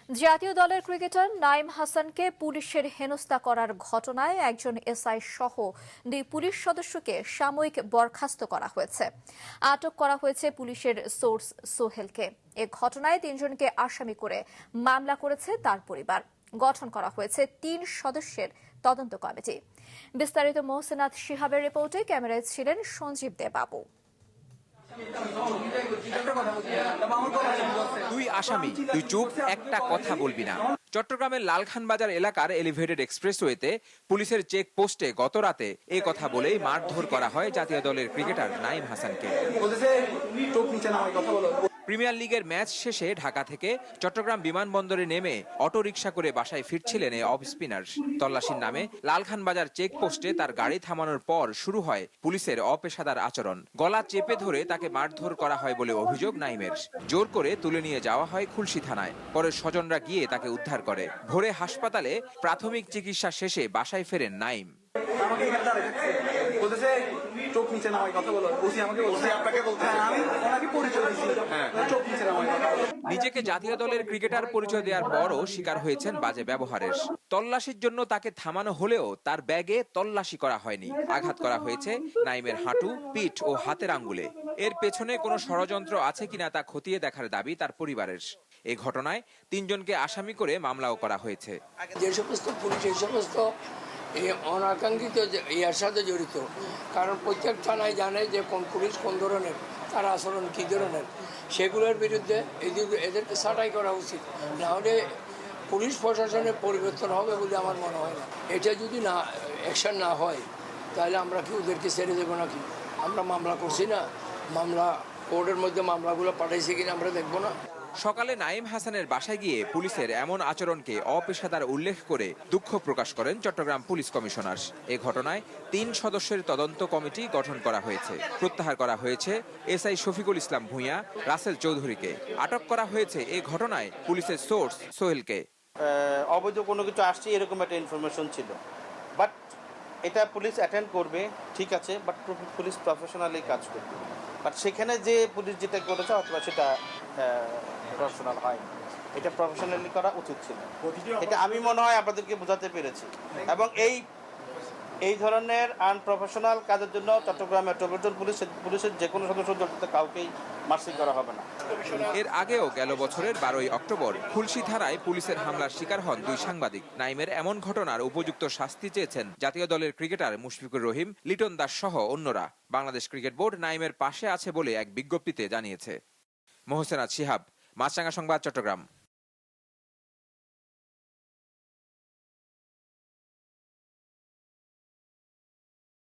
জাতীয় দলের ক্রিকেটার নাইম হাসানকে পুলিশের হেনস্থা করার ঘটনায় একজন এসআই সহ 2 পুলিশ সদস্যকে সাময়িক বরখাস্ত করা হয়েছে। আটক করা হয়েছে পুলিশের সোর্স সোহেলকে। এ ঘটনায় 3 জনকে আসামি করে মামলা করেছে তার পরিবার। গঠন করা হয়েছে 3 সদস্যের তদন্ত কমিটি। বিস্তারিত মোহসেনাত শিহাবের রিপোর্টে ক্যামেরায় ছিলেন সঞ্জীব দে বাবু। দুই আসামি, তুই চুপ, একটা কথা বলবি না। চট্টগ্রামের লালখানবাজার এলাকার এলিভেটেড এক্সপ্রেসওয়েতে পুলিশের চেক পোস্টে গত রাতে এই কথা বলেই মারধর করা হয় জাতীয় দলের ক্রিকেটার নাইম হাসানকে। প্রিমিয়ার লিগের ম্যাচ শেষে ঢাকা থেকে চট্টগ্রাম বিমানবন্দরে নেমে অটোরিকশা করে বাসায় ফিরছিলেন এই অফ স্পিনার। তল্লাশির নামে লালখানবাজার চেকপোস্টে তার গাড়ি থামানোর পর শুরু হয় পুলিশের অপেশাদার আচরণ। গলা চেপে ধরে তাকে মারধর করা হয় বলে অভিযোগ নাইমের। জোর করে তুলে নিয়ে যাওয়া হয় খুলশী থানায়। পরে স্বজনরা গিয়ে তাকে উদ্ধার করে। ভোরে হাসপাতালে প্রাথমিক চিকিৎসা শেষে বাসায় ফেরেন নাইম। নিজেকে জাতীয় দলের ক্রিকেটার পরিচয় দেওয়ার পরও শিকার হয়েছেন বাজে ব্যবহারের। তল্লাশির জন্য তাকে থামানো হলেও তার ব্যাগে তল্লাশি করা হয়নি। আঘাত করা হয়েছে নাইমের হাঁটু, পিঠ ও হাতের আঙ্গুলে। এর পেছনে কোনো ষড়যন্ত্র আছে কিনা তা খতিয়ে দেখার দাবি তার পরিবারের। এই ঘটনায় 3 জনকে আসামি করে মামলাও করা হয়েছে। যে সমস্ত পুলিশ এই সমস্ত অনাকাঙ্ক্ষিত ইয়ার সাথে জড়িত, কারণ প্রত্যেক থানায় জানে যে কোন পুলিশ কোন ধরনের, তার আচরণ কী ধরনের, সেগুলোর বিরুদ্ধে এদেরকে ছাঁটাই করা উচিত। নাহলে পুলিশ প্রশাসনের পরিবর্তন হবে বলে আমার মনে হয় না। এটা যদি না অ্যাকশন না হয় তাহলে আমরা কি ওদেরকে ছেড়ে দেবো নাকি? আমরা মামলা করছি না, মামলা কোর্টের মধ্যে মামলাগুলো পাঠাইছি কিনা আমরা দেখবো না? সকালে নাইম হাসানের বাসায় গিয়ে পুলিশের এমন আচরণকে অপেশাদার উল্লেখ করে দুঃখ প্রকাশ করেন চট্টগ্রাম পুলিশ কমিশনার। এ ঘটনায় 3 সদস্যের তদন্ত কমিটি গঠন করা হয়েছে। প্রত্যাহার করা হয়েছে এসআই শফিকুল ইসলাম ভূঁইয়া, রাসেল চৌধুরীকে। আটক করা হয়েছে এ ঘটনায় পুলিশের সোর্স সোহেলকে। অবৈধ কোনো কিছু আসছে এরকম একটা ইনফরমেশন ছিল, বাট এটা পুলিশ অ্যাটেন্ড করবে, ঠিক আছে, বাট পুলিশ প্রফেশনালি কাজ করবে। বাট সেখানে যে পুলিশ যেটা করেছে অথবা সেটা প্রফেশনাল হয়, এটা প্রফেশনালি করা উচিত ছিল। এটা আমি মনে হয় আপনাদেরকে বোঝাতে পেরেছি। এবং এই ধরনের আনপ্রফেশনাল কাজের জন্য চট্টগ্রাম মেট্রোপলিটন পুলিশের যে কোনো সদস্য জড়িত কাউকেই মার্সি করা হবে না। এর আগেও গেল বছরের 12ই অক্টোবর খুলশী থানায় পুলিশের হামলার শিকার হন 2 সাংবাদিক। নাইমের এমন ঘটনার উপযুক্ত শাস্তি চেয়েছেন জাতীয় দলের ক্রিকেটার মুশফিকুর রহিম, লিটন দাস সহ অন্যরা। বাংলাদেশ ক্রিকেট বোর্ড নাইমের পাশে আছে বলে এক বিজ্ঞপ্তিতে জানিয়েছে। মোহসেনাত শিহাব, মাছরাঙা সংবাদ, চট্টগ্রাম।